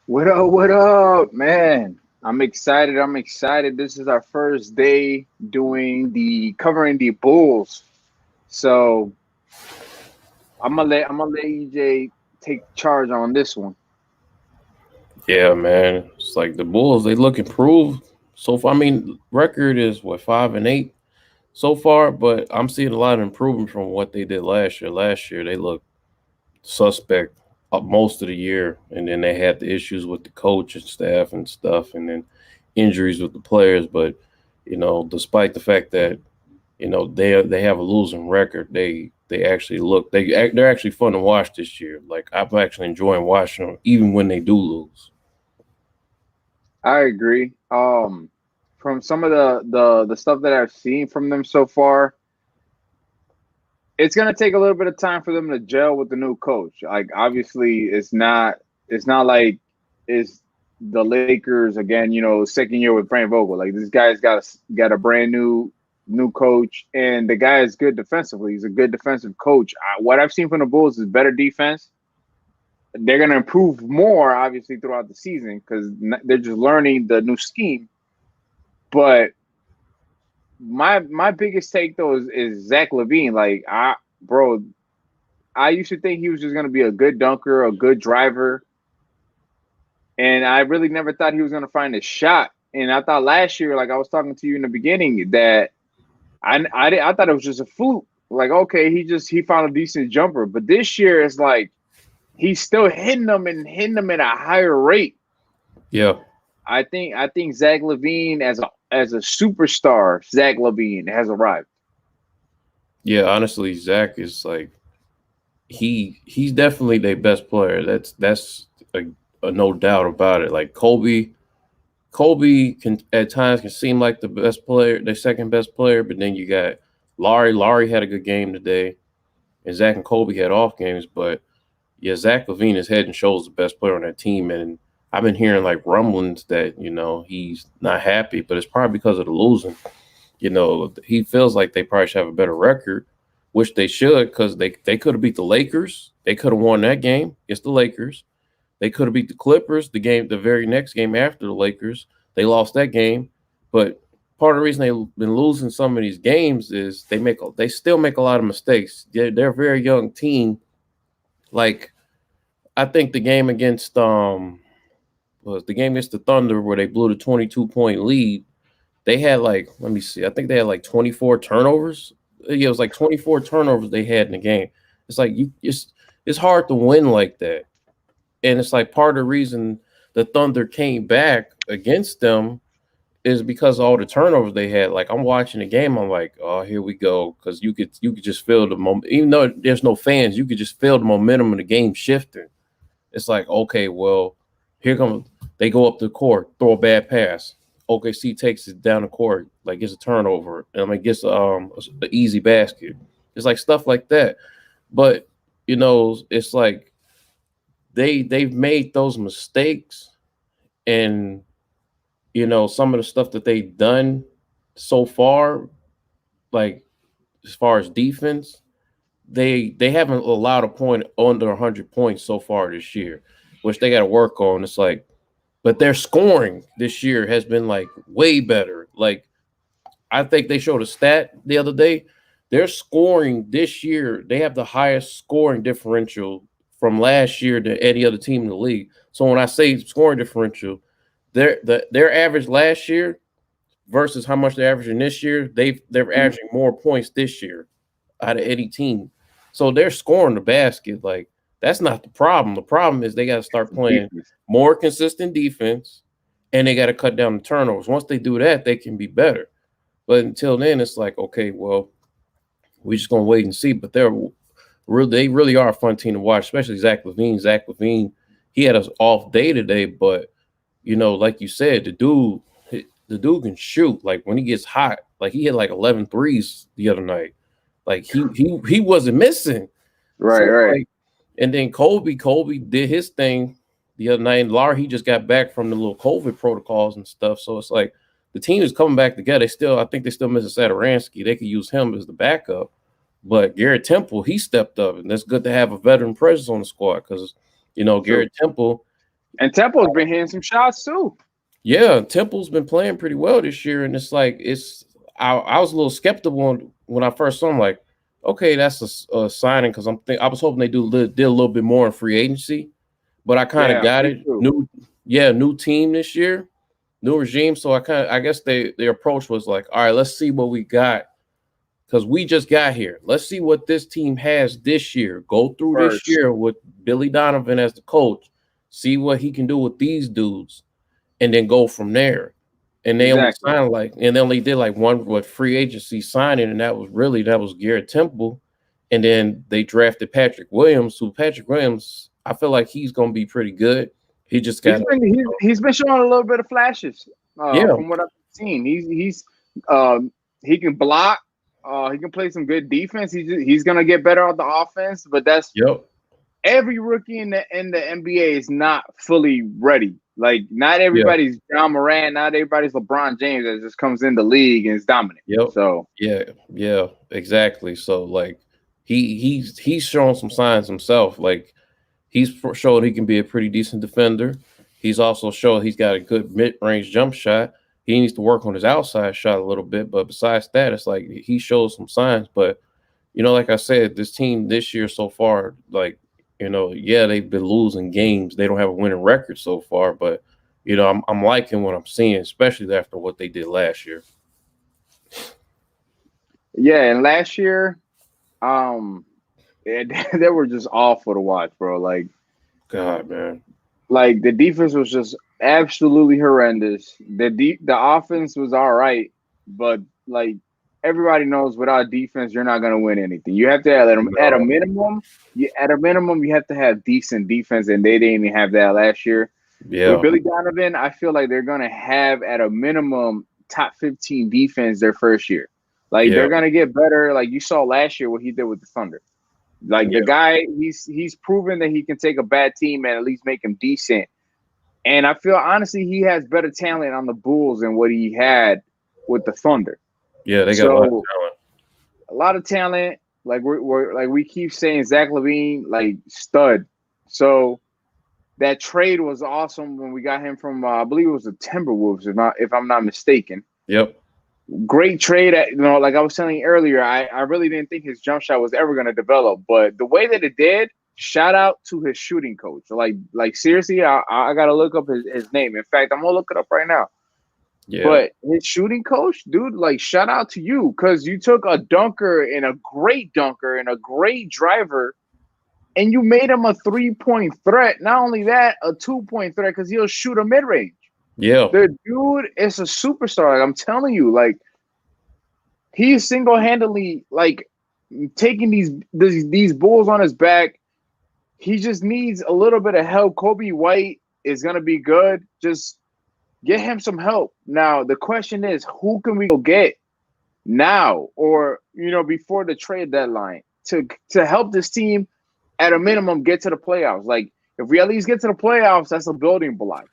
What up? What up, man? I'm excited. I'm excited. This is our first day doing the covering the Bulls. So I'm gonna let EJ take charge on this one. Yeah, man. It's like the Bulls, they look improved so far. I mean, record is what 5-8 so far, but I'm seeing a lot of improvement from what they did last year. Last year they looked suspect most of the year, and then they had the issues with the coach and staff and stuff, and then injuries with the players. But despite the fact that they have a losing record, they actually look they're actually fun to watch this year. Like I'm actually enjoying watching them, even when they do lose. I agree. From some of the stuff that I've seen from them so far, it's gonna take a little bit of time for them to gel with the new coach. Like obviously, it's not like it's the Lakers again. Second year with Frank Vogel. Like this guy's got a brand new coach, and the guy is good defensively. He's a good defensive coach. What I've seen from the Bulls is better defense. They're gonna improve more obviously throughout the season because they're just learning the new scheme. But my biggest take though is Zach Levine. Bro, I used to think he was just going to be a good dunker, a good driver, and I really never thought he was going to find a shot. And I thought last year, like I was talking to you in the beginning, that I thought it was just a fluke. Like, okay, he found a decent jumper, but this year it's like he's still hitting them at a higher rate. Yeah. I think Zach Levine as a superstar, Zach Levine has arrived. Yeah, honestly, Zach is like he's definitely their best player. That's a no doubt about it. Like Kobe can at times can seem like the best player, the second best player, but then you got Laurie. Laurie had a good game today, and Zach and Kobe had off games. But yeah, Zach Levine is head and shoulders the best player on that team, and I've been hearing like rumblings that he's not happy, but it's probably because of the losing. He feels like they probably should have a better record, which they should because they could have beat the Lakers. They could have won that game. It's the Lakers. They could have beat the Clippers the very next game after the Lakers. They lost that game, but part of the reason they've been losing some of these games is they still make a lot of mistakes. They're a very young team. Like I think the game against was the game against the Thunder where they blew the 22-point lead. They had like, let me see, I think they had like 24 turnovers. Yeah, it was like 24 turnovers they had in the game. It's like it's hard to win like that. And it's like part of the reason the Thunder came back against them is because of all the turnovers they had. Like I'm watching the game, I'm like, oh, here we go, because you could just feel the moment. Even though there's no fans, you could just feel the momentum of the game shifting. It's like, okay, well, here comes they go up the court, throw a bad pass. OKC takes it down the court, like gets a turnover, and like gets an easy basket. It's like stuff like that. But it's like they've made those mistakes, and some of the stuff that they've done so far, like as far as defense, they haven't allowed a point under 100 points so far this year, which they got to work on. It's like, but their scoring this year has been like way better. Like I think they showed a stat the other day. Their scoring this year, they have the highest scoring differential from last year to any other team in the league. So when I say scoring differential, their average last year versus how much they're averaging this year, they're averaging more points this year out of any team. So they're scoring the basket. Like that's not the problem. The problem is they got to start playing Defense. more consistent defense, and they got to cut down the turnovers. Once they do that, they can be better. But until then, it's like, okay, well, we're just gonna wait and see. But they really are a fun team to watch, especially Zach Levine. Zach Levine, he had an off day today, but like you said, the dude can shoot. Like when he gets hot, like he hit like 11 threes the other night. Like he wasn't missing. Right, So it's right. like, and then Kobe did his thing the other night. And Lar, he just got back from the little COVID protocols and stuff. So it's like the team is coming back together. I think they still miss a Saturansky. They could use him as the backup. But Garrett Temple, he stepped up, and that's good to have a veteran presence on the squad because True. Garrett Temple, And Temple's been hitting some shots too. Yeah, Temple's been playing pretty well this year, and it's like I was a little skeptical when I first saw him. Like, okay, that's a signing because I was hoping they did a little bit more in free agency, but I kind of Yeah, got me it. too. New team this year, new regime. So I guess their approach was like, all right, let's see what we got because we just got here. Let's see what this team has this year. Go through this First, year with Billy Donovan as the coach, see what he can do with these dudes, and then go from there. And they only exactly. signed and they only did like one with free agency signing, and that was Garrett Temple. And then they drafted Patrick Williams, who Patrick Williams, I feel like he's gonna be pretty good. He just got He's been showing a little bit of flashes. yeah, From what I've seen, he can block. He can play some good defense. He's gonna get better on the offense, but that's yep, every rookie in the NBA is not fully ready. Like not yeah, everybody's John Morant, not everybody's LeBron James that just comes in the league and is dominant. yep, So yeah, exactly. So like he's showing some signs himself. Like he's showed he can be a pretty decent defender. He's also showed he's got a good mid-range jump shot. He needs to work on his outside shot a little bit, but besides that, it's like he shows some signs. But like I said, this team this year so far, like yeah, they've been losing games. They don't have a winning record so far, but I'm liking what I'm seeing, especially after what they did last year. yeah, and last year, they were just awful to watch, bro. God, man. Like the defense was just absolutely horrendous. The offense was all right, but like everybody knows, without defense, you're not gonna win anything. You have to have at a No. minimum. You have to have decent defense, and they didn't even have that last year. With Yeah, Billy Donovan, I feel like they're gonna have at a minimum top 15 defense their first year. Like yeah, they're gonna get better. Like you saw last year what he did with the Thunder. Like the yeah, guy, he's proven that he can take a bad team and at least make them decent. And I feel honestly he has better talent on the Bulls than what he had with the Thunder. yeah. They got a lot of So talent. a lot of talent. Like we're like we keep saying Zach Lavine, like stud. So that trade was awesome when we got him from I believe it was the Timberwolves, if I'm not mistaken. Yep. Great trade. Like I was telling you earlier, I really didn't think his jump shot was ever going to develop, but the way that it did, shout out to his shooting coach. Like seriously, I got to look up his name. In fact, I'm gonna look it up right now. Yeah. But his shooting coach, dude, like shout out to you because you took a dunker and a great driver, and you made him a 3-point threat. Not only that, a 2-point threat because he'll shoot a mid range. Yeah. The dude is a superstar. Like, I'm telling you, like he's single-handedly like taking these Bulls on his back. He just needs a little bit of help. Kobe White is gonna be good. Just get him some help. Now the question is, who can we go get now or before the trade deadline to help this team at a minimum get to the playoffs? Like if we at least get to the playoffs, that's a building block.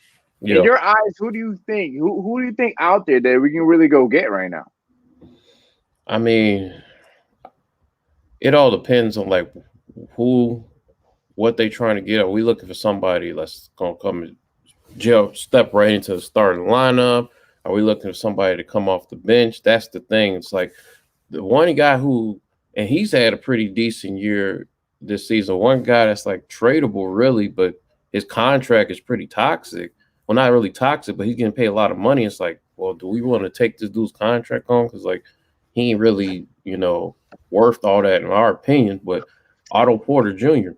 In Yeah. your eyes, who do you think? Who do you think out there that we can really go get right now? I mean, it all depends on like what they trying to get. Are we looking for somebody that's gonna come and step right into the starting lineup? Are we looking for somebody to come off the bench? That's the thing. It's like the one guy and he's had a pretty decent year this season. One guy that's like tradable, really, but his contract is pretty toxic. Well, not really toxic, but he's getting paid a lot of money. It's like, well, do we want to take this dude's contract on? Because like he ain't really, worth all that in our opinion. But Otto Porter Jr.,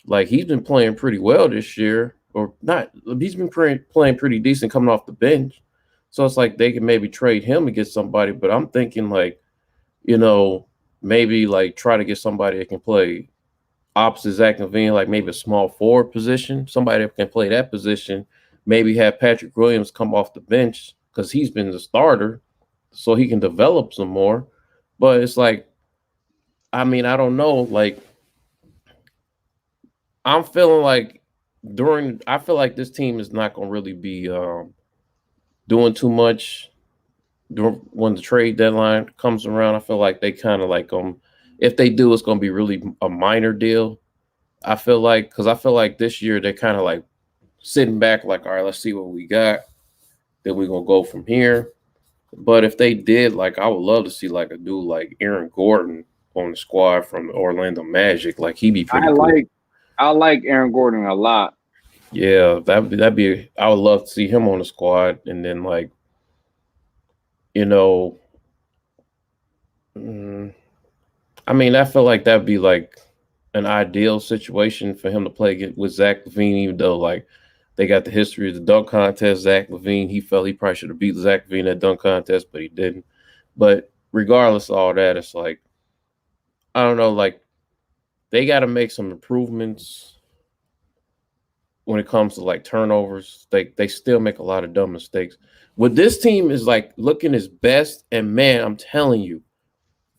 like he's been playing pretty well this year, or not. He's been playing pretty decent coming off the bench. So it's like they can maybe trade him and get somebody. But I'm thinking like, maybe like try to get somebody that can play opposite Zach Lavine, like maybe a small forward position, somebody that can play that position. Maybe have Patrick Williams come off the bench because he's been the starter, so he can develop some more. But it's like, I mean, I don't know. Like, I'm feeling like I feel like this team is not going to really be doing too much when the trade deadline comes around. I feel like they kind of like if they do, it's going to be really a minor deal. I feel like because I feel like this year they kind of like sitting back like, all right, let's see what we got. Then we're gonna go from here. But if they did, like, I would love to see like a dude like Aaron Gordon on the squad from Orlando Magic. Like, he'd be pretty good. I like Aaron Gordon a lot. Yeah, that'd be. I would love to see him on the squad, and then like, you know, I mean, I feel like that'd be like an ideal situation for him to play with Zach Lavine, even though like they got the history of the dunk contest. Zach Lavine, he felt he probably should have beat Zach Lavine at dunk contest, but he didn't. But regardless of all that, it's like, I don't know, like they got to make some improvements when it comes to like turnovers. They still make a lot of dumb mistakes. What this team is like looking its best, and man, I'm telling you,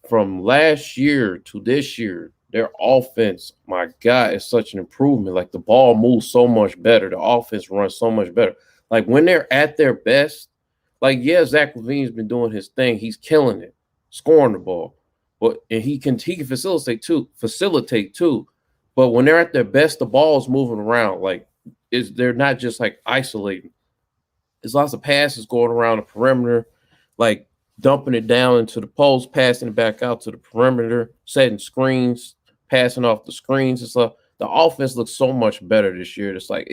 from last year to this year, their offense, my God, is such an improvement. Like the ball moves so much better. The offense runs so much better. Like when they're at their best, like, yeah, Zach Lavine's been doing his thing. He's killing it, scoring the ball. But and he can facilitate too. But when they're at their best, the ball's moving around. Like they're not just like isolating. There's lots of passes going around the perimeter, like dumping it down into the post, passing it back out to the perimeter, setting screens, passing off the screens and stuff. The offense looks so much better this year. It's like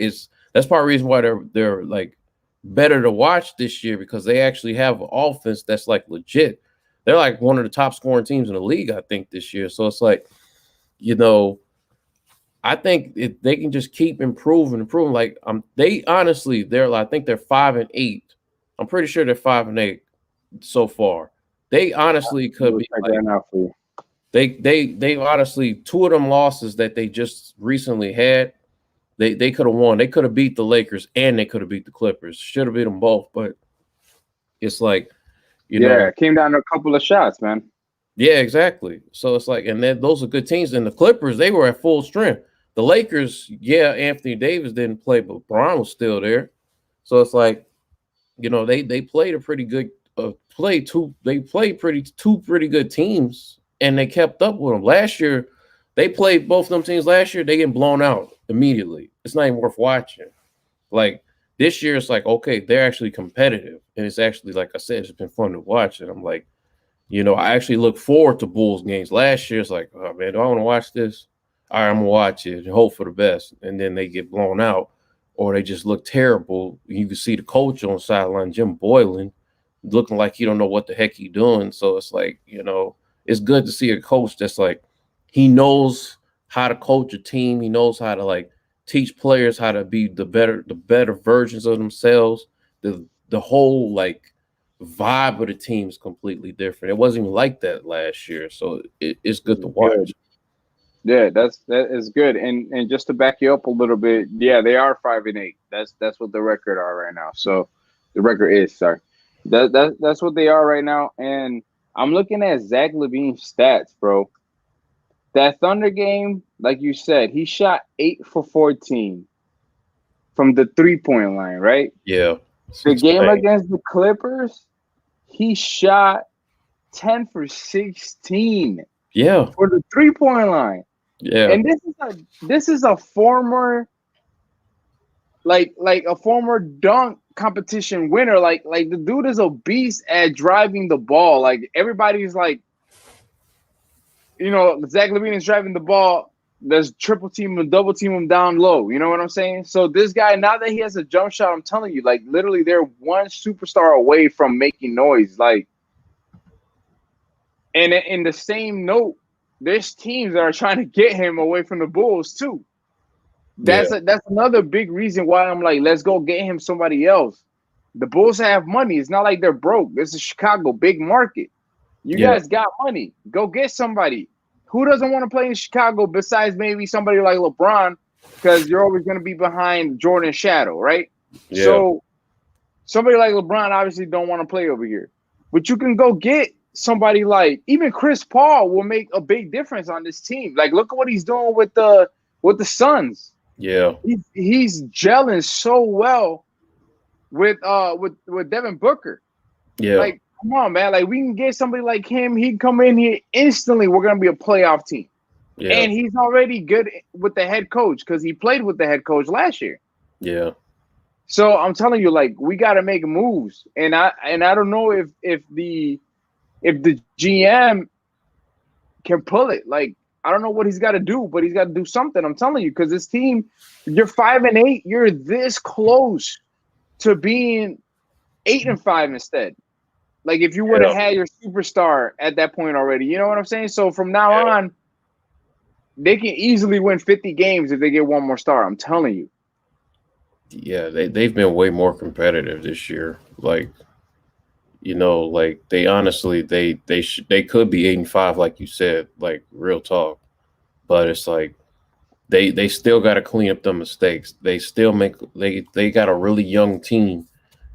that's part of the reason why they're like better to watch this year, because they actually have an offense that's like legit. They're like one of the top scoring teams in the league, I think, this year. So it's like, I think if they can just keep improving. Like I think they're 5-8. I'm pretty sure they're 5-8 so far. They honestly could be like, they honestly, two of them losses that they just recently had, they could have won. They could have beat the Lakers and they could have beat the Clippers. Should have beat them both, but it's like, it came down to a couple of shots, man. Yeah, exactly. So it's like, and then those are good teams. And the Clippers, they were at full strength. The Lakers, yeah, Anthony Davis didn't play, but Bron was still there. So it's like, they played a pretty good two pretty good teams, and they kept up with them. Last year, they played both of them teams last year, they getting blown out immediately. It's not even worth watching. Like this year, it's like, okay, they're actually competitive. And it's actually, like I said, it's been fun to watch. And I'm like, I actually look forward to Bulls games. Last year, it's like, oh man, do I want to watch this? All right, I'm gonna watch it and hope for the best. And then they get blown out, or they just look terrible. You can see the coach on the sideline, Jim Boylan, looking like he don't know what the heck he doing. So it's like, it's good to see a coach that's like, he knows how to coach a team. He knows how to like teach players how to be the better versions of themselves. The whole like vibe of the team is completely different. It wasn't even like that last year. So it's good to watch. Good. Yeah, that is good. And just to back you up a little bit, yeah, they are 5-8. That's what the record are right now. So the record is, sorry. That's what they are right now. And I'm looking at Zach Lavine's stats, bro. That Thunder game, like you said, he shot 8 for 14 from the 3-point line, right? Yeah. The game against the Clippers, he shot 10 for 16. Yeah. For the 3-point line. Yeah. And this is a former like a former dunk competition winner. Like the dude is a beast at driving the ball. Like everybody's like, Zach Lavine is driving the ball. There's triple team and double team him down low. You know what I'm saying? So this guy, now that he has a jump shot, I'm telling you, like literally they're one superstar away from making noise. Like, and in the same note, there's teams that are trying to get him away from the Bulls too. That's another big reason why I'm like, let's go get him somebody else. The Bulls have money. It's not like they're broke. This is Chicago, big market. You guys got money. Go get somebody. Who doesn't want to play in Chicago besides maybe somebody like LeBron? Because you're always going to be behind Jordan's shadow, right? Yeah. So somebody like LeBron obviously don't want to play over here. But you can go get somebody like even Chris Paul will make a big difference on this team. Like, look at what he's doing with the Suns. Yeah, he's gelling so well with Devin Booker. Yeah, like come on, man. Like we can get somebody like him. He'd come in here instantly. We're gonna be a playoff team. Yeah. And he's already good with the head coach because he played with the head coach last year. Yeah, So I'm telling you, like, we got to make moves, and I don't know if the GM can pull it. Like, I don't know what he's got to do, but he's got to do something. I'm telling you, because this team, you're 5-8, you're this close to being 8-5 instead. Like, if you would have Yeah, had your superstar at that point already, you know what I'm saying? So from now yeah, on, they can easily win 50 games if they get one more star. I'm telling you. yeah. They've been way more competitive this year. Like, like they honestly they could be 8-5, like you said, like real talk. But it's like they still got to clean up the mistakes. They still make they got a really young team,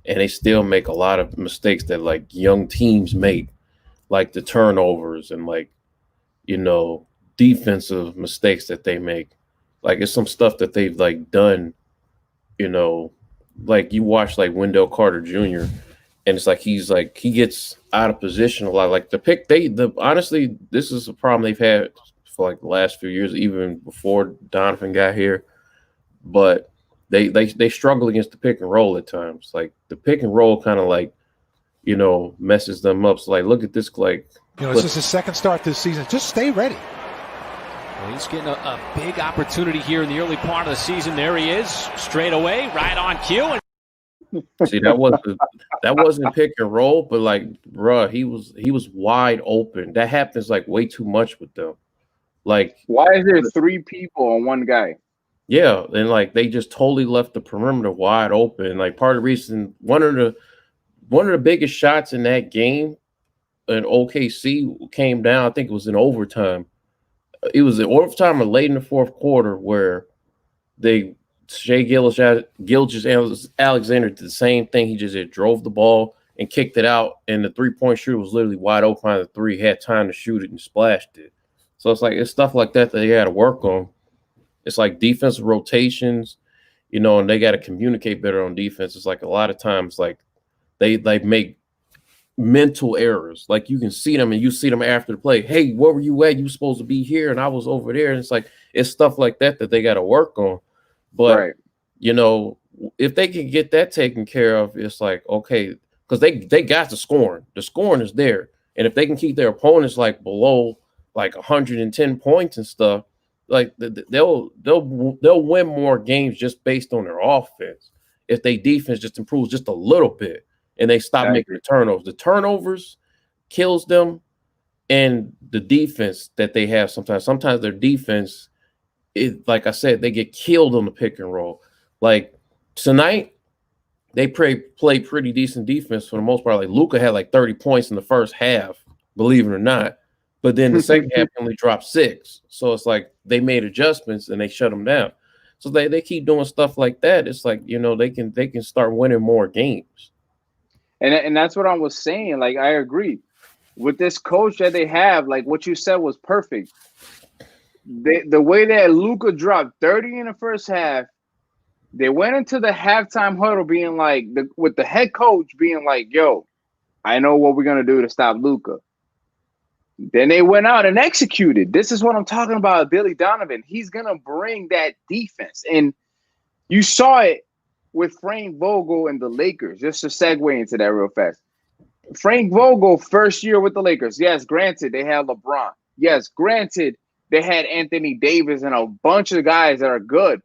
and they still make a lot of mistakes that like young teams make, like the turnovers and like you know defensive mistakes that they make. Like it's some stuff that they've like done. You know, like you watch like Wendell Carter Jr. and it's like he gets out of position a lot. Like the pick the honestly this is a problem they've had for like the last few years, even before Donovan got here. But they struggle against the pick and roll at times. Like the pick and roll kind of like messes them up. So like look at this like this is his second start this season. Just stay ready. Well, he's getting a big opportunity here in the early part of the season. There he is, straight away, right on cue. And see that wasn't pick and roll, but like bruh, he was wide open. That happens like way too much with them. Like Why is there 3 people on one guy? yeah, and like they just totally left the perimeter wide open. Like part of the reason one of the biggest shots in that game in OKC came down, I think it was in overtime. It was in overtime or late in the fourth quarter where Shai Gilgeous-Alexander did the same thing. He just drove the ball and kicked it out, and the 3-point shooter was literally wide open on the 3, had time to shoot it and splashed it. So it's like it's stuff like that they got to work on. It's like defensive rotations, and they got to communicate better on defense. It's like a lot of times like they make mental errors. Like you can see them and you see them after the play. Hey, where were you at? You were supposed to be here and I was over there. And it's like it's stuff like that they got to work on. But Right. If they can get that taken care of, it's like okay, because they got the scoring. The scoring is there, and if they can keep their opponents like below like 110 points and stuff, like they'll win more games just based on their offense. If they defense just improves just a little bit and they stop making the turnovers. The turnovers kills them, and the defense that they have sometimes their defense is, like I said, they get killed on the pick and roll. Like tonight, they played pretty decent defense for the most part. Like Luka had like 30 points in the first half, believe it or not. But then the second half only dropped 6. So it's like they made adjustments and they shut them down. So they keep doing stuff like that. It's like, they can start winning more games. And that's what I was saying. Like, I agree with this coach that they have. Like what you said was perfect. The way that Luka dropped 30 in the first half, they went into the halftime huddle being like, with the head coach being like, "Yo, I know what we're gonna do to stop Luka." Then they went out and executed. This is what I'm talking about, Billy Donovan. He's gonna bring that defense, and you saw it with Frank Vogel and the Lakers. Just to segue into that real fast. Frank Vogel, first year with the Lakers. Yes, granted, they had LeBron. Yes, granted, they had Anthony Davis and a bunch of guys that are good.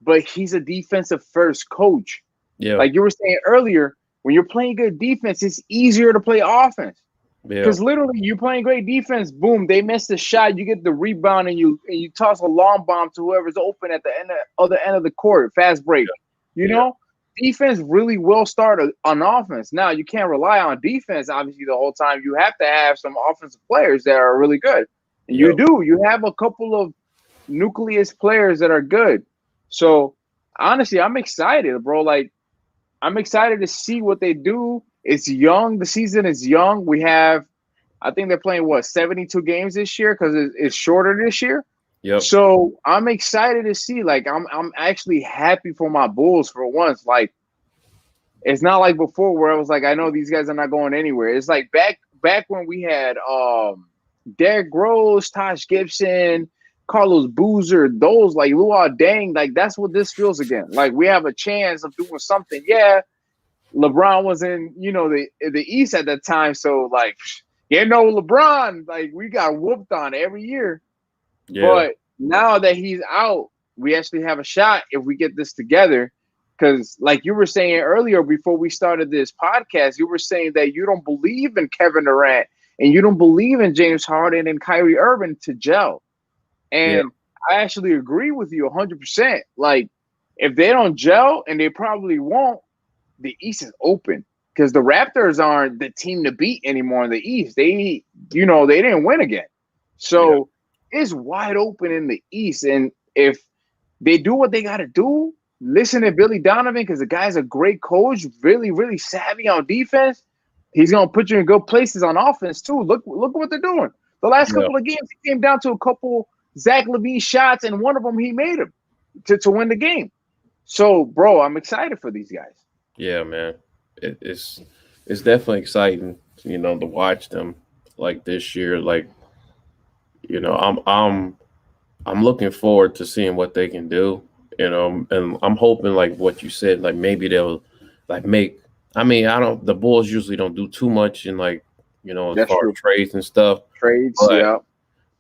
But he's a defensive first coach. Yeah. Like you were saying earlier, when you're playing good defense, it's easier to play offense. Because literally you're playing great defense, boom, they miss the shot, you get the rebound, and you toss a long bomb to whoever's open at the other end of the court, fast break. You know, defense really will start on offense. Now, you can't rely on defense, obviously, the whole time. You have to have some offensive players that are really good. And you do. You have a couple of nucleus players that are good. So, honestly, I'm excited, bro. Like, I'm excited to see what they do. It's young. The season is young. We have, I think they're playing, 72 games this year because it's shorter this year. Yep. So I'm excited to see. Like, I'm actually happy for my Bulls for once. Like, it's not like before where I was like, I know these guys are not going anywhere. It's like back when we had Derrick Rose, Taj Gibson, Carlos Boozer, those like Luol Deng, like that's what this feels again. Like we have a chance of doing something. Yeah, LeBron was in, the East at that time, so like, LeBron, like we got whooped on every year. Yeah. But now that he's out, we actually have a shot if we get this together. Because, like you were saying earlier before we started this podcast, you were saying that you don't believe in Kevin Durant and you don't believe in James Harden and Kyrie Irving to gel. And I actually agree with you 100%. Like, if they don't gel, and they probably won't, the East is open. Because the Raptors aren't the team to beat anymore in the East. They didn't win again. So it's wide open in the East. And if they do what they got to do, listen to Billy Donovan, because the guy's a great coach, really, really savvy on defense. He's going to put you in good places on offense, too. Look what they're doing. The last couple of games, it came down to a couple Zach Lavine shots, and one of them he made him to win the game. So, bro, I'm excited for these guys. Yeah, man. It's definitely exciting, to watch them like this year. Like, I'm looking forward to seeing what they can do. And I'm hoping, like what you said, like maybe they'll like make. I mean, the Bulls usually don't do too much in as far as trades and stuff.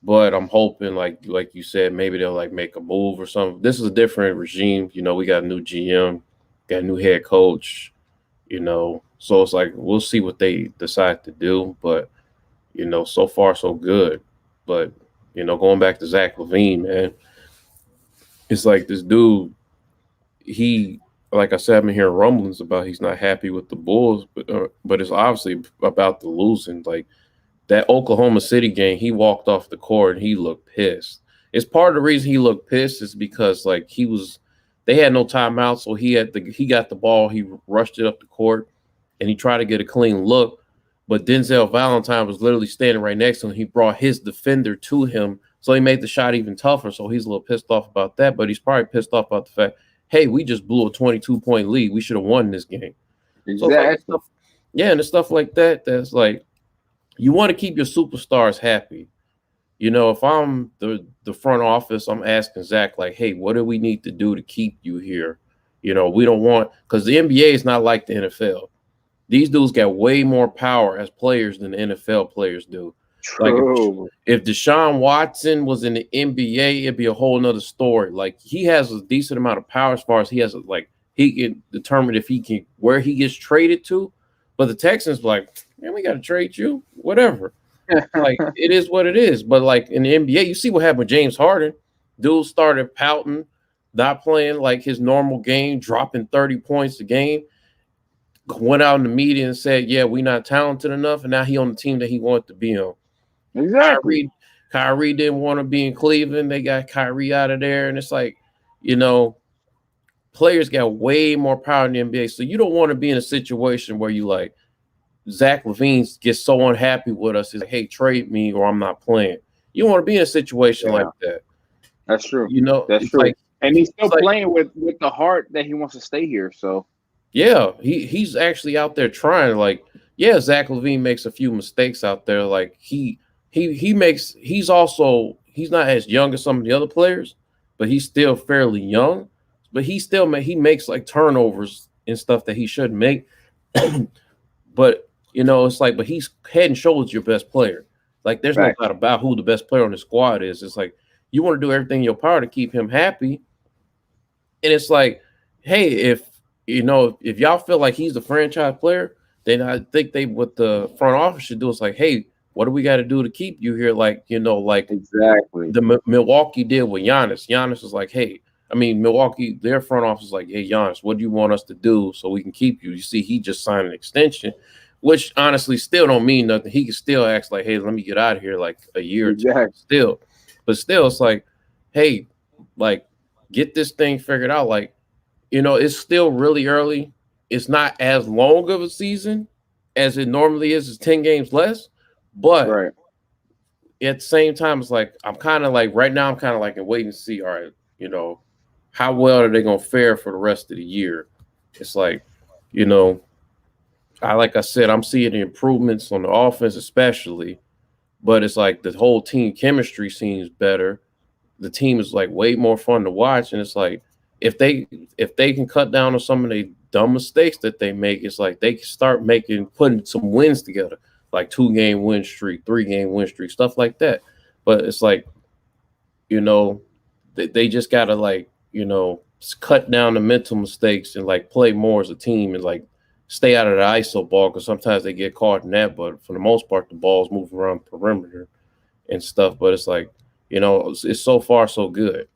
But I'm hoping, like you said, maybe they'll like make a move or something. This is a different regime. We got a new GM, got a new head coach. So it's like we'll see what they decide to do. But so far so good. But going back to Zach Lavine, man. It's like this dude, like I said, I've been hearing rumblings about he's not happy with the Bulls, but it's obviously about the losing. Like that Oklahoma City game, he walked off the court and he looked pissed. It's part of the reason he looked pissed is because like they had no timeout, so he got the ball, he rushed it up the court, and he tried to get a clean look. But Denzel Valentine was literally standing right next to him. He brought his defender to him. So he made the shot even tougher. So he's a little pissed off about that. But he's probably pissed off about the fact, hey, we just blew a 22-point lead. We should have won this game. Exactly. So and it's stuff like that that's like you want to keep your superstars happy. If I'm the front office, I'm asking Zach, like, hey, what do we need to do to keep you here? We don't want – because the NBA is not like the NFL. These dudes got way more power as players than the NFL players do. True. Like if Deshaun Watson was in the NBA, it'd be a whole nother story. Like he has a decent amount of power as far as he can determine where he gets traded to. But the Texans like, man, we got to trade you, whatever. Like it is what it is. But like in the NBA, you see what happened with James Harden. Dude started pouting, not playing like his normal game, dropping 30 points a game. Went out in the media and said, yeah, we're not talented enough. And now he on the team that he wanted to be on. Exactly. Kyrie didn't want to be in Cleveland. They got Kyrie out of there. And it's like, players got way more power in the NBA. So you don't want to be in a situation where you like Zach Lavine gets so unhappy with us. He's like, hey, trade me or I'm not playing. You want to be in a situation like that. That's true. That's true. Like, and he's still playing with the heart that he wants to stay here. So yeah, he's actually out there trying. Like, yeah, Zach Lavine makes a few mistakes out there. Like he's not as young as some of the other players, but he's still fairly young. But he makes like turnovers and stuff that he shouldn't make. But it's like, but he's head and shoulders your best player. Like there's no doubt about who the best player on the squad is. It's like you want to do everything in your power to keep him happy. And it's like, hey, if y'all feel like he's the franchise player, then I think what the front office should do is like, hey, what do we got to do to keep you here? Like, like exactly the Milwaukee did with Giannis. Giannis was like, hey, Milwaukee, their front office is like, hey, Giannis, what do you want us to do so we can keep you? You see, he just signed an extension, which honestly still don't mean nothing. He can still ask like, hey, let me get out of here like a year or two still. But still, it's like, hey, like, get this thing figured out. Like, it's still really early. It's not as long of a season as it normally is. It's 10 games less. But at the same time, it's like I'm kind of like right now I'm kind of like in wait and see. All right, how well are they going to fare for the rest of the year? It's like, like I said, I'm seeing the improvements on the offense especially. But it's like the whole team chemistry seems better. the team is like way more fun to watch. And it's like if they can cut down on some of the dumb mistakes that they make, it's like they can start putting some wins together, like 2-game win streak, 3-game win streak, stuff like that. But it's like, they just gotta like, cut down the mental mistakes and like play more as a team and like stay out of the ISO ball, because sometimes they get caught in that. But for the most part, the balls move around the perimeter and stuff. But it's like, it's so far so good.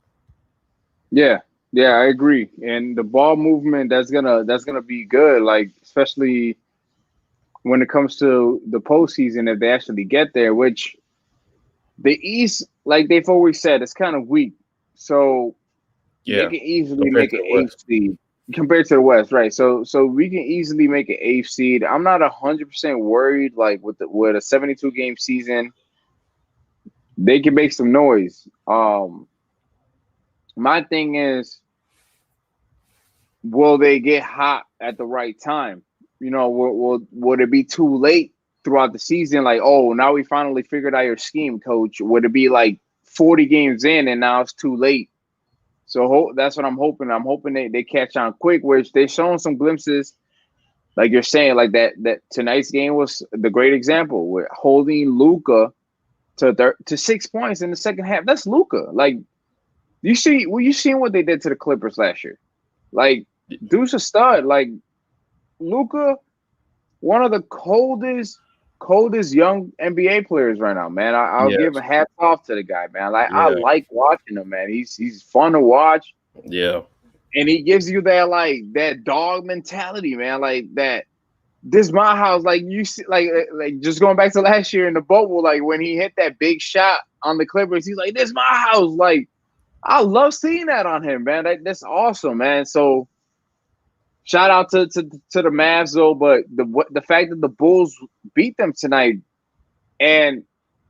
Yeah, I agree. And the ball movement, that's gonna be good. Like especially when it comes to the postseason, if they actually get there. Which the East, like they've always said, it's kind of weak. So they can easily make an 8th seed compared to the West, right? So we can easily make an 8th seed. I'm not 100% worried. Like with a 72-game season, they can make some noise. My thing is, will they get hot at the right time? Would it be too late throughout the season? Like, oh, now we finally figured out your scheme, coach. Would it be like 40 games in and now it's too late? So that's what I'm hoping. I'm hoping they catch on quick, which they've shown some glimpses. Like you're saying, like that tonight's game was the great example with holding Luka to 6 points in the second half. That's Luka. Like you seen what they did to the Clippers last year. Like dude's a stud. Like Luka, one of the coldest young NBA players right now, man. I'll give a hats off to the guy, man. Like I like watching him, man. He's fun to watch. Yeah. And he gives you that dog mentality, man. Like that. This my house. Like you see, like just going back to last year in the bubble, like when he hit that big shot on the Clippers, he's like, "This my house." Like I love seeing that on him, man. That's awesome, man. So shout out to the Mavs though, but the fact that the Bulls beat them tonight, and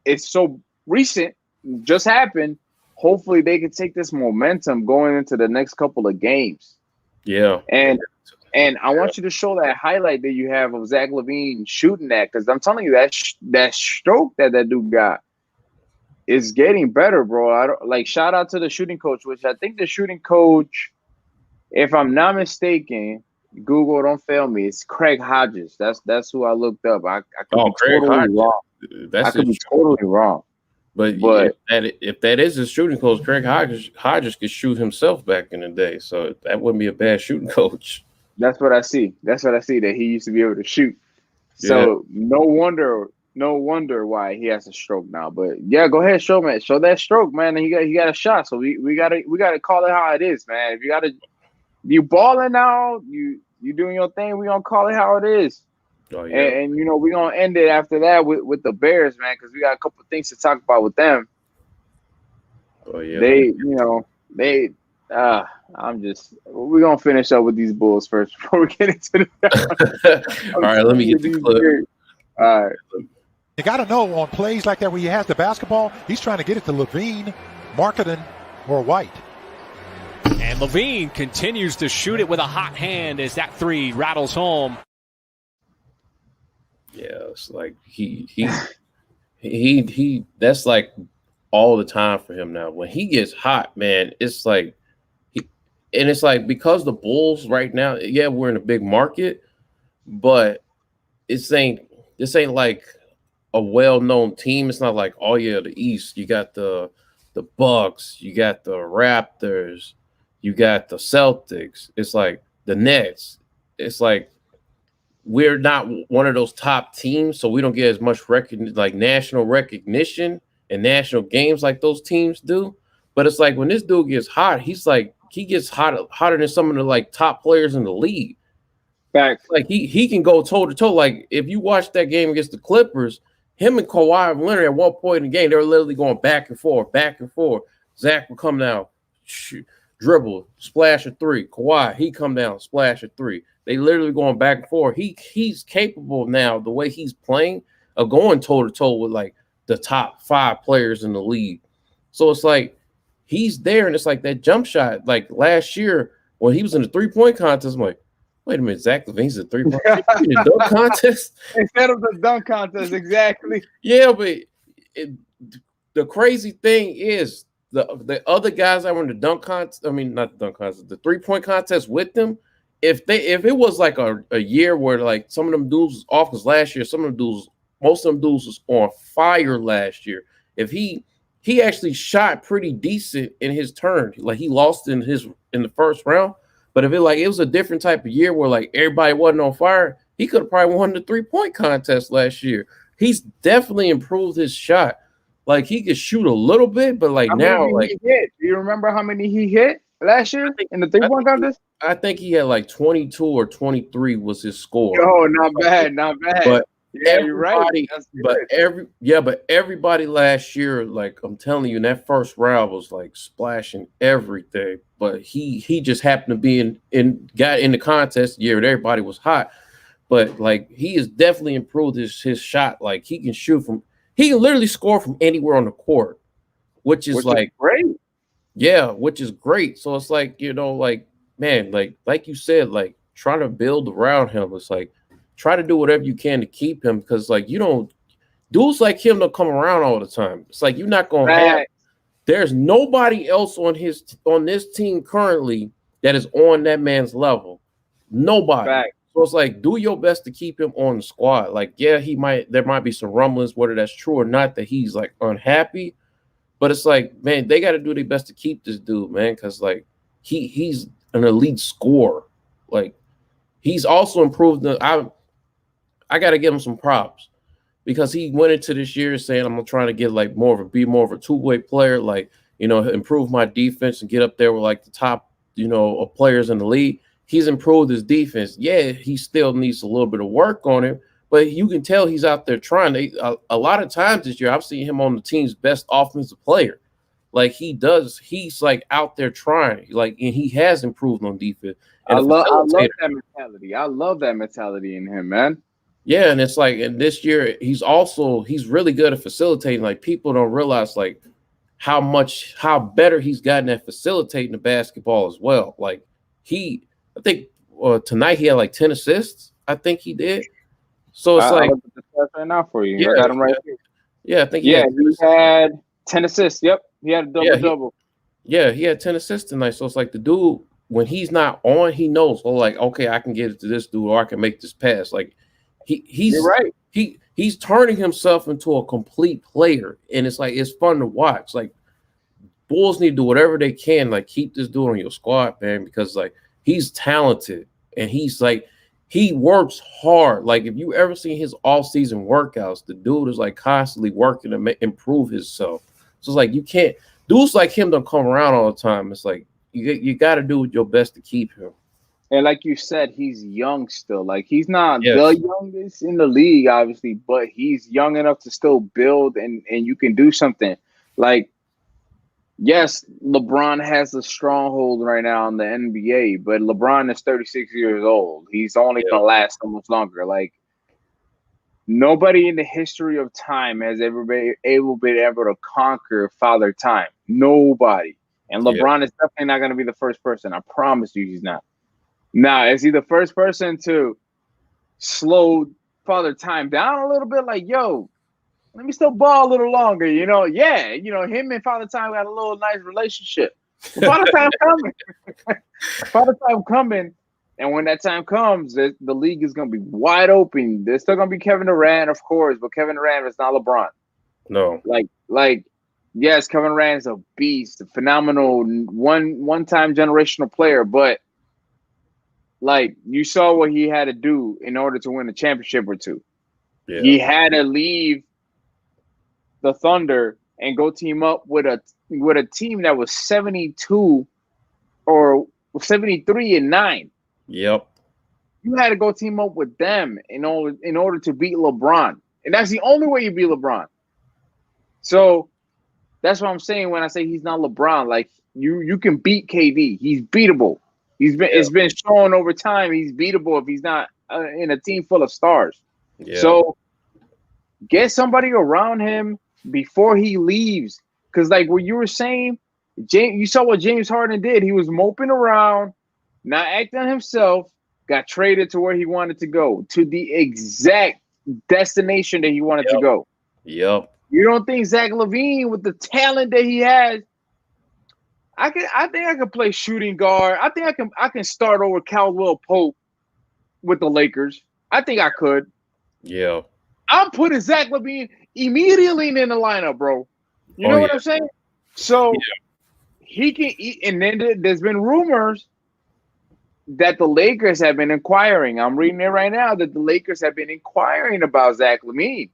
it's so recent, just happened. Hopefully they can take this momentum going into the next couple of games. Yeah, and I want you to show that highlight that you have of Zach Lavine shooting that, because I'm telling you that stroke that dude got is getting better, bro. Shout out to the shooting coach, which I think the shooting coach, if I'm not mistaken, Google, don't fail me, it's Craig Hodges. That's who I looked up. I could be totally wrong. I could be totally wrong. But if that is his shooting coach, Craig Hodges could shoot himself back in the day. So that wouldn't be a bad shooting coach. That's what I see. That he used to be able to shoot. So no wonder why he has a stroke now. But yeah, go ahead, show that stroke, man. And he got a shot. So we gotta call it how it is, man. If you balling now, you doing your thing, we gonna call it how it is. Oh, yeah. And we're gonna end it after that with the Bears, man, because we got a couple of things to talk about with them. Oh yeah. We're gonna finish up with these Bulls first before we get into the all right, let me get the clip. All right. You got to know on plays like that where he has the basketball, he's trying to get it to Lavine, Marketing, or White. And Lavine continues to shoot it with a hot hand as that three rattles home. Yeah, it's like he that's like all the time for him now. When he gets hot, man, it's like it's like because the Bulls right now, yeah, we're in a big market, but this ain't like a well-known team. It's not like, oh yeah, the East, you got the Bucks, you got the Raptors, you got the Celtics. It's like the Nets. It's like we're not one of those top teams, so we don't get as much national recognition and national games like those teams do. But it's like when this dude gets hot, he gets hotter than some of the like top players in the league. Facts. Like he can go toe to toe. Like if you watch that game against the Clippers, him and Kawhi Leonard at one point in the game, they were literally going back and forth, back and forth. Zach would come down, dribble, splash a three. Kawhi, he come down, splash a three. They literally going back and forth. He's capable now, the way he's playing, of going toe to toe with like the top 5 players in the league. So it's like he's there, and it's like that jump shot. Like last year when he was in the 3-point contest, I'm like, wait a minute, Zach Lavine's a 3-point in the dunk contest instead of the dunk contest, exactly. Yeah, but the crazy thing is the other guys that were in the dunk contest, I mean not the dunk contest, the 3-point contest with them, if it was like a year where like some of them dudes was off because last year most of them dudes was on fire last year. If he actually shot pretty decent in his turn, like he lost in the first round. But if it was a different type of year where like everybody wasn't on fire, he could have probably won the 3-point contest last year. He's definitely improved his shot. Like he could shoot a little bit, but like how now, many like he hit? Do you remember how many he hit last year in the 3-point contest? I think he had like 22 or 23 was his score. Oh, not bad, not bad. But yeah, you're right. But everybody last year, like I'm telling you, in that first round was like splashing everything. But he just happened to be got in the contest year that everybody was hot. But like he has definitely improved his shot. Like he can literally score from anywhere on the court, which is great. Yeah, which is great. So it's like, like man, like you said, like try to build around him. It's like try to do whatever you can to keep him because like dudes like him don't come around all the time. It's like you're not gonna have. There's nobody else on this team currently that is on that man's level. Nobody. Right. So it's like do your best to keep him on the squad. Like yeah, there might be some rumblings whether that's true or not that he's like unhappy, but it's like man, they got to do their best to keep this dude, man, because like he's an elite scorer. Like he's also improved. I got to give him some props because he went into this year saying I'm trying to get like be more of a two-way player, like improve my defense and get up there with like the top of players in the league. He's improved his defense. Yeah, he still needs a little bit of work on him, but you can tell he's out there trying. A lot of times this year, I've seen him on the team's best offensive player. Like he's like out there trying. Like and he has improved on defense. And I love that mentality. I love that mentality in him, man. Yeah, and it's like, and this year he's really good at facilitating. Like people don't realize like how better he's gotten at facilitating the basketball as well. Like I think tonight he had like 10 assists. I think he did. So it's like right now for you. Yeah, I got him right here. Yeah, I think he had 10 assists. Yep, he had a double. Yeah, he had 10 assists tonight. So it's like the dude when he's not on, he knows. Oh, like okay, I can get it to this dude, or I can make this pass. Like he's You're right. He's turning himself into a complete player, and it's like it's fun to watch. Like Bulls need to do whatever they can, like keep this dude on your squad, man, because like he's talented and he's like he works hard. Like if you ever seen his off-season workouts, the dude is like constantly working to improve himself. So it's like you can't dudes like him don't come around all the time. It's like you got to do your best to keep him. And like you said, he's young still. Like he's not the youngest in the league, obviously, but he's young enough to still build and you can do something. Like, yes, LeBron has a stronghold right now in the NBA, but LeBron is 36 years old. He's only going to last so much longer. Like, nobody in the history of time has ever been able to conquer Father Time. Nobody. And LeBron is definitely not going to be the first person. I promise you he's not. Now, is he the first person to slow Father Time down a little bit? Like, yo, let me still ball a little longer, Yeah, him and Father Time got a little nice relationship. But Father Time coming. Father Time coming. And when that time comes, the league is going to be wide open. There's still going to be Kevin Durant, of course, but Kevin Durant is not LeBron. No. Like, yes, Kevin Durant is a beast, a phenomenal one-time generational player, but like you saw what he had to do in order to win a championship or two. Yeah. He had to leave the Thunder and go team up with a team that was 72 or 73-9. Yep. You had to go team up with them in order to beat LeBron. And that's the only way you beat LeBron. So that's what I'm saying when I say he's not LeBron. Like you can beat KD. He's beatable. It's been shown over time he's beatable if he's not in a team full of stars. Yeah. So get somebody around him before he leaves. Because like what you were saying, you saw what James Harden did. He was moping around, not acting himself, got traded to where he wanted to go, to the exact destination that he wanted to go. Yep. You don't think Zach Lavine, with the talent that he has, I think I can play shooting guard. I think I can start over Caldwell Pope with the Lakers. I think I could. Yeah. I'm putting Zach Lavine immediately in the lineup, bro. You know what I'm saying? So he can eat, and then there's been rumors that the Lakers have been inquiring. I'm reading it right now that the Lakers have been inquiring about Zach Lavine.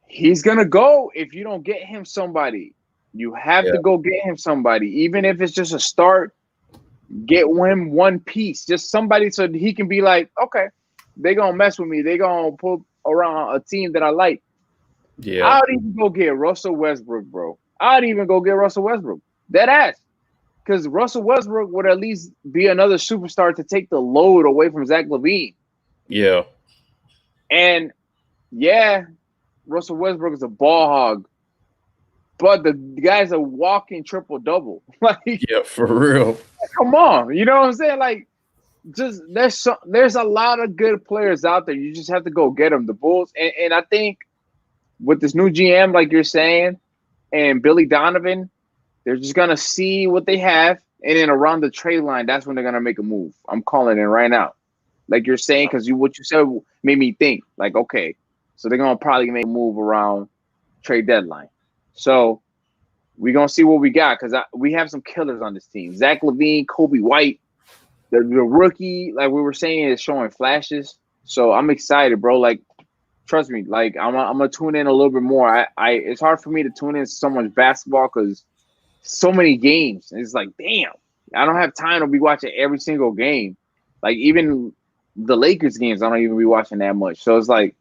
He's gonna go if you don't get him somebody. You have to go get him somebody, even if it's just a start. Get him one piece, just somebody, so he can be like, okay, they gonna mess with me. They gonna pull around a team that I like. Yeah, I'd even go get Russell Westbrook, bro. I'd even go get Russell Westbrook. That ass, because Russell Westbrook would at least be another superstar to take the load away from Zach Lavine. Yeah, and yeah, Russell Westbrook is a ball hog. But the guy's a walking triple double. Like, yeah, for real. Come on, you know what I'm saying? Like, just there's a lot of good players out there. You just have to go get them. The Bulls, and I think with this new GM, like you're saying, and Billy Donovan, they're just gonna see what they have, and then around the trade line, that's when they're gonna make a move. I'm calling it right now, like you're saying, because what you said made me think. Like, okay, so they're gonna probably make a move around trade deadline. So we're going to see what we got, because we have some killers on this team. Zach Lavine, Kobe White, the rookie, like we were saying, is showing flashes. So I'm excited, bro. Like, trust me, like I'm going to tune in a little bit more. It's hard for me to tune in so much basketball because so many games. It's like, damn, I don't have time to be watching every single game. Like, even the Lakers games, I don't even be watching that much. So it's like,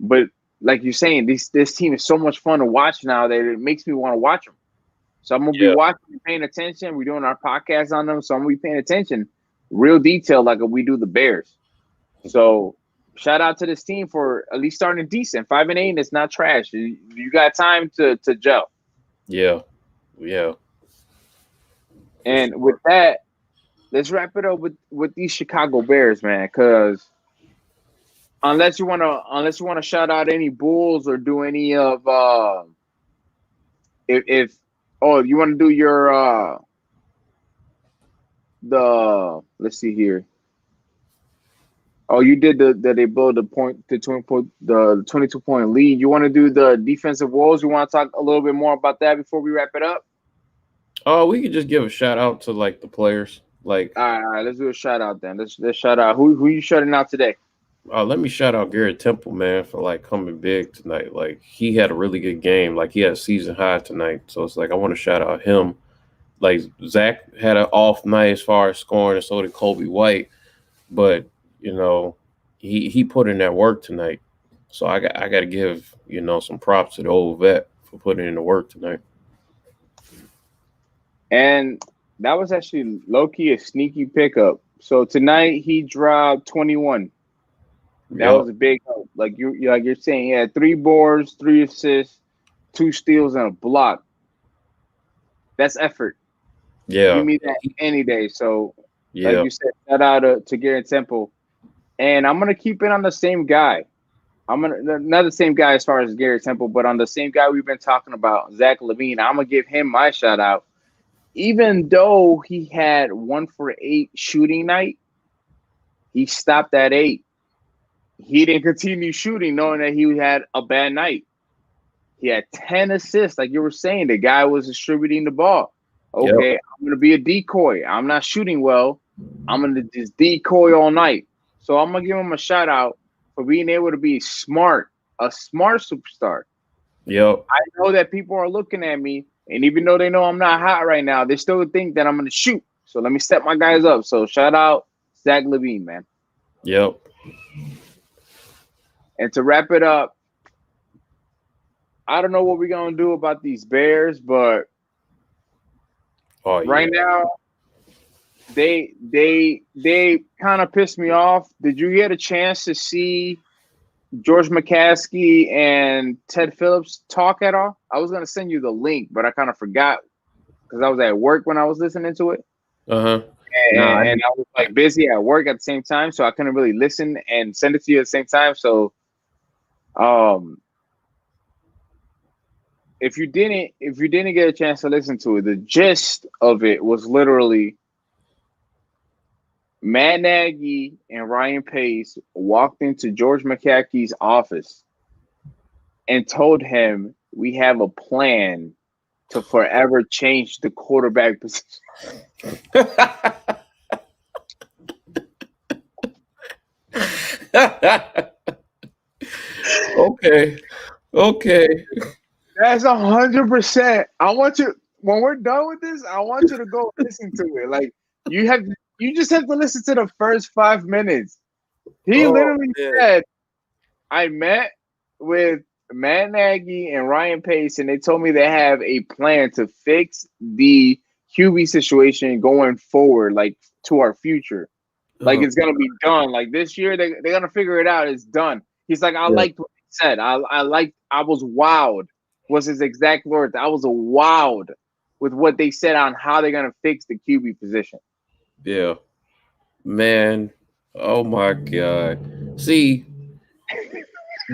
but like you're saying, this team is so much fun to watch now that it makes me want to watch them. So I'm going to be watching and paying attention. We're doing our podcast on them, so I'm going to be paying attention, real detail, like we do the Bears. So shout out to this team for at least starting decent. 5-8, it's not trash. You got time to gel. Yeah. And with that, let's wrap it up with these Chicago Bears, man, because unless you want to shout out any Bulls or do any of if you want to do your let's see here. Oh, you did they build the 22-point lead. You want to do the defensive woes? You want to talk a little bit more about that before we wrap it up? Oh, we could just give a shout out to like the players. Like, all right, let's do a shout out then. Let's shout out. Who you shutting out today? Let me shout out Garrett Temple, man, for like coming big tonight. Like, he had a really good game. Like, he had a season high tonight. So it's like, I want to shout out him. Like, Zach had an off night as far as scoring, and so did Kobe White. But, you know, he put in that work tonight. So I got to give, some props to the old vet for putting in the work tonight. And that was actually low-key a sneaky pickup. So tonight he dropped 21. That was a big help. Like you're saying, he had 3 boards, 3 assists, 2 steals, and a block. That's effort. Yeah. Give me that any day. So, like you said, shout out to Garrett Temple. And I'm going to keep it on the same guy. Not the same guy as far as Garrett Temple, but on the same guy we've been talking about, Zach Lavine. I'm going to give him my shout out. Even though he had 1 for 8 shooting night, he stopped at 8. He didn't continue shooting knowing that he had a bad night. He had 10 assists. Like you were saying, the guy was distributing the ball. Okay, I'm going to be a decoy. I'm not shooting well. I'm going to just decoy all night. So I'm going to give him a shout out for being able to be a smart superstar. Yep. I know that people are looking at me, and even though they know I'm not hot right now, they still think that I'm going to shoot. So let me set my guys up. So shout out Zach Lavine, man. Yep. And to wrap it up, I don't know what we're going to do about these Bears, but right now, they kind of pissed me off. Did you get a chance to see George McCaskey and Ted Phillips talk at all? I was going to send you the link, but I kind of forgot because I was at work when I was listening to it. Uh-huh. And I was like busy at work at the same time, so I couldn't really listen and send it to you at the same time. So if you didn't get a chance to listen to it, the gist of it was literally Matt Nagy and Ryan Pace walked into George McCaskey's office and told him, "We have a plan to forever change the quarterback position." Okay. That's 100%. I want you, when we're done with this, I want you to go listen to it. Like you just have to listen to the first 5 minutes. He literally said, "I met with Matt Nagy and Ryan Pace, and they told me they have a plan to fix the QB situation going forward, like to our future. Like it's gonna be done. Like this year, they're gonna figure it out. It's done." He's like, "I liked what he said. I was wowed." Was his exact words. "I was wowed with what they said on how they're gonna fix the QB position." Yeah, man. Oh my God. See,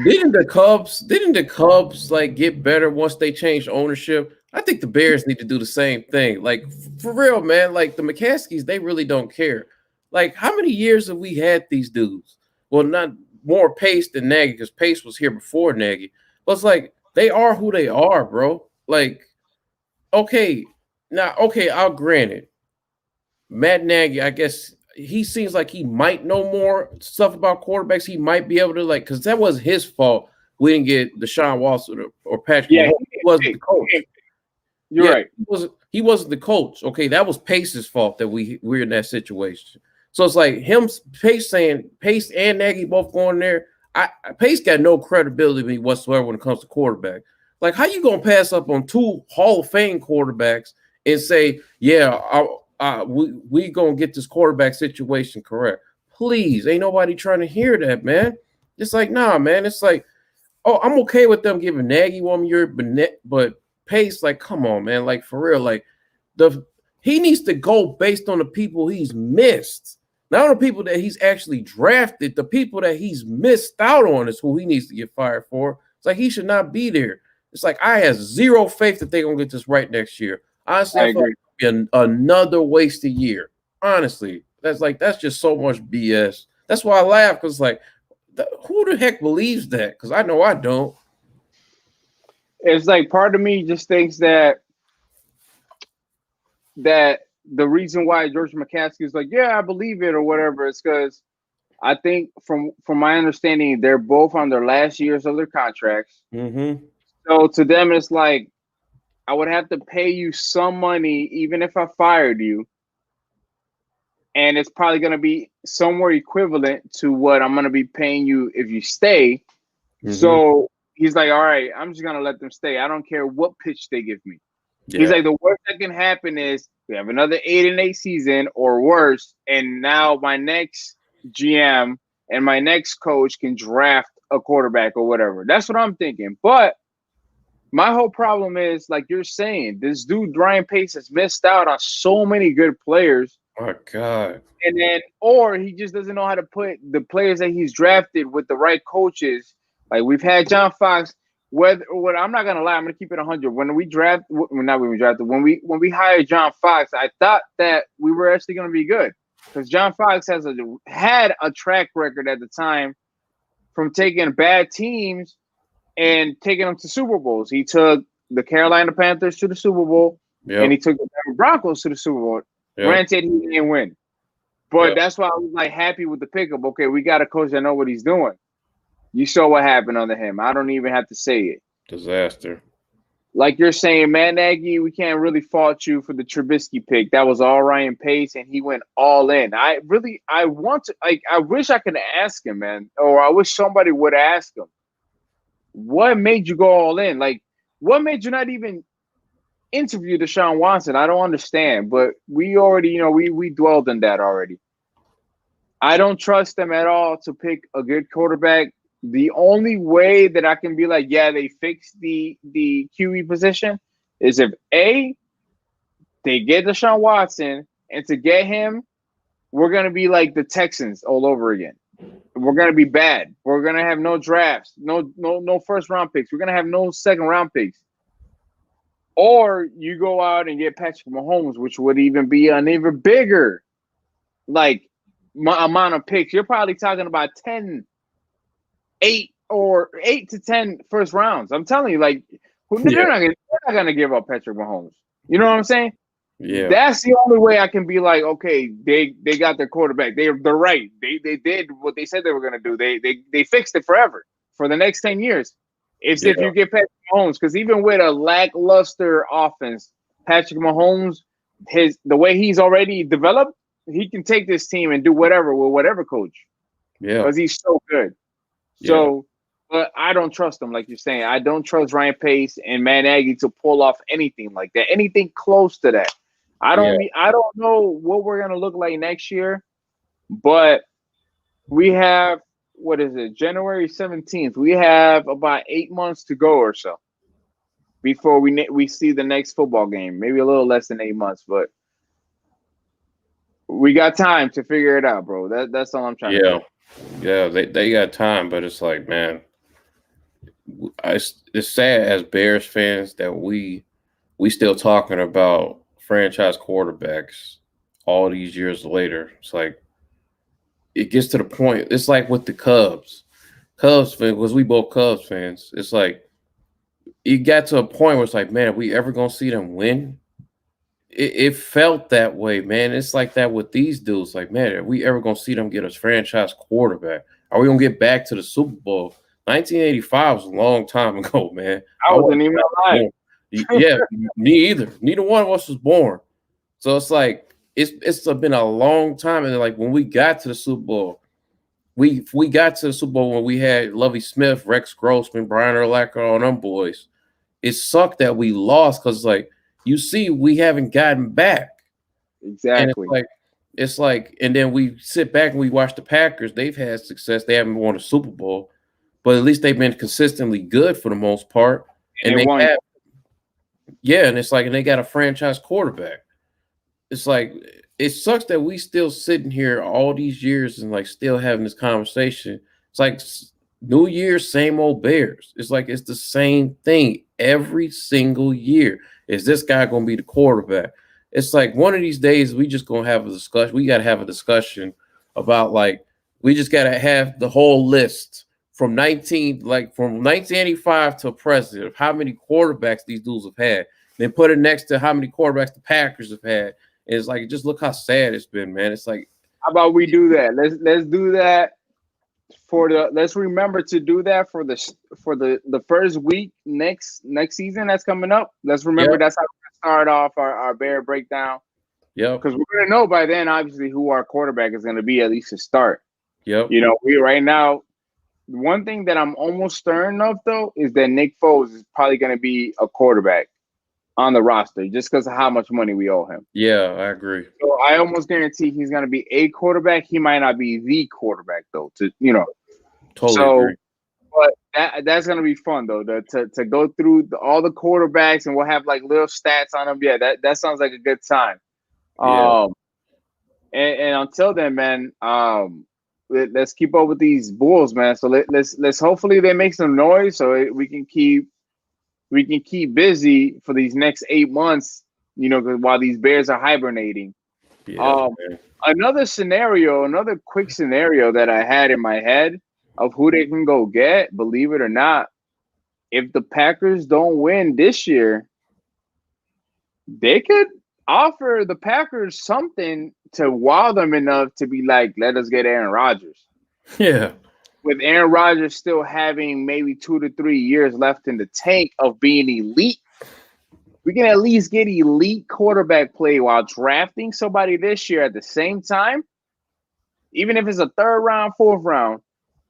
didn't the Cubs like get better once they changed ownership? I think the Bears need to do the same thing. Like for real, man. Like the McCaskies, they really don't care. Like how many years have we had these dudes? Well, not more Pace than Nagy because Pace was here before Nagy. But it's like they are who they are, bro. Like, okay, I'll grant it. Matt Nagy, I guess he seems like he might know more stuff about quarterbacks. He might be able to because that was his fault. We didn't get Deshaun Watson or Patrick. Yeah, he wasn't the coach. You're right. He wasn't the coach. Okay, that was Pace's fault that we're in that situation. So it's like Pace saying Pace and Nagy both going there. Pace got no credibility whatsoever when it comes to quarterback. Like, how you gonna pass up on 2 Hall of Fame quarterbacks and say, "Yeah, we gonna get this quarterback situation correct"? Please, ain't nobody trying to hear that, man. It's like, nah, man. It's like, oh, I'm okay with them giving Nagy 1 year, but Pace, like, come on, man. Like, for real, like he needs to go based on the people he's missed, not on the people that he's actually drafted. The people that he's missed out on is who he needs to get fired for. It's like he should not be there. It's like I have zero faith that they're gonna get this right next year. Honestly, I feel like it'll be another wasted year. Honestly, that's just so much BS. That's why I laugh because like, who the heck believes that? Because I know I don't. It's like part of me just thinks that the reason why George McCaskey is like, "Yeah, I believe it" or whatever, is because I think from my understanding, they're both on their last years of their contracts. Mm-hmm. So to them, it's like, I would have to pay you some money even if I fired you. And it's probably going to be somewhere equivalent to what I'm going to be paying you if you stay. Mm-hmm. So he's like, "All right, I'm just going to let them stay. I don't care what pitch they give me." Yeah. He's like, the worst that can happen is we have another 8-8 season or worse. And now my next GM and my next coach can draft a quarterback or whatever. That's what I'm thinking. But my whole problem is, like you're saying, this dude, Ryan Pace, has missed out on so many good players. Oh, my God. And then, or he just doesn't know how to put the players that he's drafted with the right coaches. Like we've had John Fox. I'm not gonna lie, I'm gonna keep it 100. When we hired John Fox, I thought that we were actually gonna be good because John Fox had a track record at the time from taking bad teams and taking them to Super Bowls. He took the Carolina Panthers to the Super Bowl, and he took the Denver Broncos to the Super Bowl. Granted, he didn't win, but that's why I was like happy with the pickup. Okay, we got a coach that knows what he's doing. You saw what happened under him. I don't even have to say it. Disaster. Like you're saying, Matt Nagy, we can't really fault you for the Trubisky pick. That was all Ryan Pace, and he went all in. I wish I could ask him, man, or I wish somebody would ask him, what made you go all in? Like, what made you not even interview Deshaun Watson? I don't understand, but we already, we dwelled in that already. I don't trust them at all to pick a good quarterback. The only way that I can be like, yeah, they fixed the QE position is if A, they get Deshaun Watson, and to get him, we're gonna be like the Texans all over again. We're gonna be bad. We're gonna have no drafts, no first round picks. We're gonna have no second round picks. Or you go out and get Patrick Mahomes, which would even be an even bigger like amount of picks. You're probably talking about 8 to 10 first rounds. I'm telling you, like, they're not gonna give up Patrick Mahomes. You know what I'm saying? Yeah. That's the only way I can be like, okay, they got their quarterback. They're right. They did what they said they were gonna do. They fixed it forever for the next 10 years. If you get Patrick Mahomes, because even with a lackluster offense, Patrick Mahomes, the way he's already developed, he can take this team and do whatever with whatever coach. Yeah. Because he's so good. So, but I don't trust him, like you're saying. I don't trust Ryan Pace and Matt Nagy to pull off anything like that, anything close to that. I don't know what we're gonna look like next year, but we have January 17th. We have about 8 months to go or so before we see the next football game. Maybe a little less than 8 months, but we got time to figure it out, bro. That's all I'm trying to say. Yeah, they got time, but it's like, man, it's sad as Bears fans that we still talking about franchise quarterbacks all these years later. It's like it gets to the point. It's like with the Cubs fans, because we both Cubs fans. It's like it got to a point where it's like, man, are we ever gonna see them win? It felt that way, man. It's like that with these dudes. Like, man, are we ever gonna see them get a franchise quarterback? Are we gonna get back to the Super Bowl? 1985 was a long time ago, man. I wasn't even alive. Yeah, me either. Neither one of us was born. So it's like it's been a long time. And like when we got to the Super Bowl, we got to the Super Bowl when we had Lovie Smith, Rex Grossman, Brian Urlacher, on them boys. It sucked that we lost because like you see, we haven't gotten back. Exactly. And it's like, and then we sit back and we watch the Packers. They've had success. They haven't won a Super Bowl, but at least they've been consistently good for the most part. And they have, and it's like, and they got a franchise quarterback. It's like, it sucks that we still sitting here all these years and like still having this conversation. It's like New Year, same old Bears. It's like, it's the same thing every single year. Is this guy going to be the quarterback? It's like one of these days we just going to have a discussion. We got to have a discussion about like, we just got to have the whole list from 1985 to present of how many quarterbacks these dudes have had. Then put it next to how many quarterbacks the Packers have had. And it's like, just look how sad it's been, man. It's like, how about we do that? Let's do that let's remember to do that for the first week next season that's coming up. Let's remember that's how we're gonna start off our Bear breakdown. Yeah, because we're gonna know by then obviously who our quarterback is gonna be, at least to start. Yep. You know, we right now, one thing that I'm almost certain of though is that Nick Foles is probably gonna be a quarterback on the roster just because of how much money we owe him. Yeah, I agree. So I almost guarantee he's gonna be a quarterback. He might not be the quarterback though. Totally agree. But that's gonna be fun though. To go through all the quarterbacks and we'll have like little stats on them. Yeah, that sounds like a good time. Yeah. And until then, man, let's keep up with these Bulls, man. So let's hopefully they make some noise so we can keep busy for these next 8 months. You know, while these Bears are hibernating. Yeah, another quick scenario that I had in my head of who they can go get, believe it or not, if the Packers don't win this year, they could offer the Packers something to wow them enough to be like, let us get Aaron Rodgers. Yeah. With Aaron Rodgers still having maybe 2 to 3 years left in the tank of being elite, we can at least get elite quarterback play while drafting somebody this year at the same time, even if it's a 3rd round, 4th round,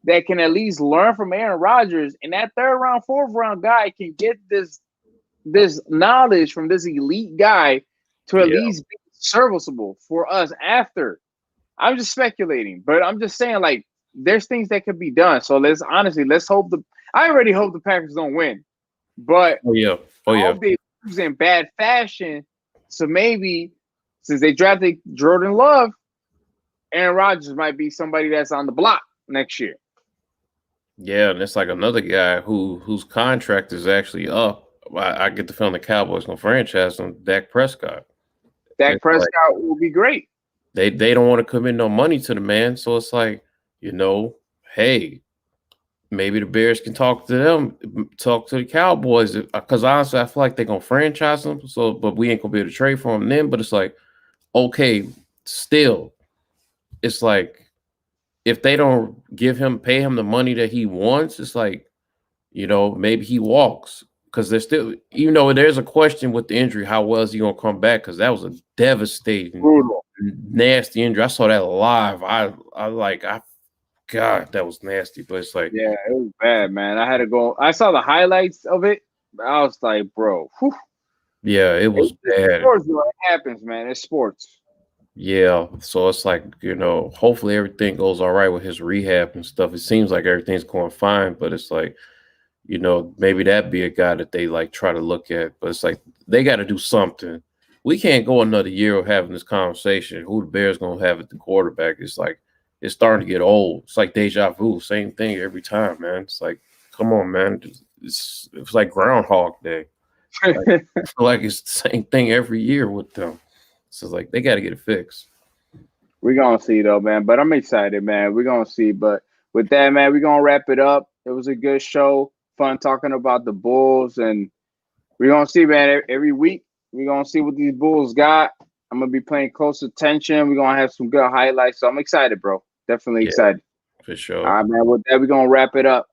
that can at least learn from Aaron Rodgers. And that 3rd round, 4th round guy can get this knowledge from this elite guy to at least be serviceable for us after. I'm just speculating, but I'm just saying, like, there's things that could be done. So let's hope I already hope the Packers don't win, but I hope they lose in bad fashion. So maybe since they drafted Jordan Love, Aaron Rodgers might be somebody that's on the block next year. Yeah, and it's like another guy whose contract is actually up I get the feeling the Cowboys gonna franchise him. Dak Prescott. Dak Prescott will be great. They don't want to commit no money to the man, so it's like, hey, maybe the Bears can talk to the Cowboys, because honestly, I feel like they're gonna franchise them. So, but we ain't gonna be able to trade for them then. But it's like, okay, still, it's like if they don't pay him the money that he wants, it's like, maybe he walks, because there's still, there's a question with the injury. How well is he gonna come back? Because that was a devastating, Brutal, nasty injury. I saw that live. God, that was nasty. But it's like, yeah, it was bad, man. I had to go. I saw the highlights of it. I was like, bro, whew. Yeah, it was bad. Sports, bro. It happens, man. It's sports. Yeah, so it's like, hopefully everything goes all right with his rehab and stuff. It seems like everything's going fine, but it's like, maybe that'd be a guy that they like try to look at. But it's like they got to do something. We can't go another year of having this conversation. Who the Bears gonna have at the quarterback? It's like it's starting to get old. It's like deja vu. Same thing every time, man. It's like, come on, man. It's like Groundhog Day. Like, I feel like it's the same thing every year with them. So it's like they got to get it fixed. We're gonna see though, man. But I'm excited, man. We're gonna see. But with that, man, we're gonna wrap it up. It was a good show. Fun talking about the Bulls, and we're gonna see, man. Every week we're gonna see what these Bulls got. I'm gonna be paying close attention. We're gonna have some good highlights. So I'm excited, bro. Definitely excited. For sure. All right, man. With that, we're gonna wrap it up.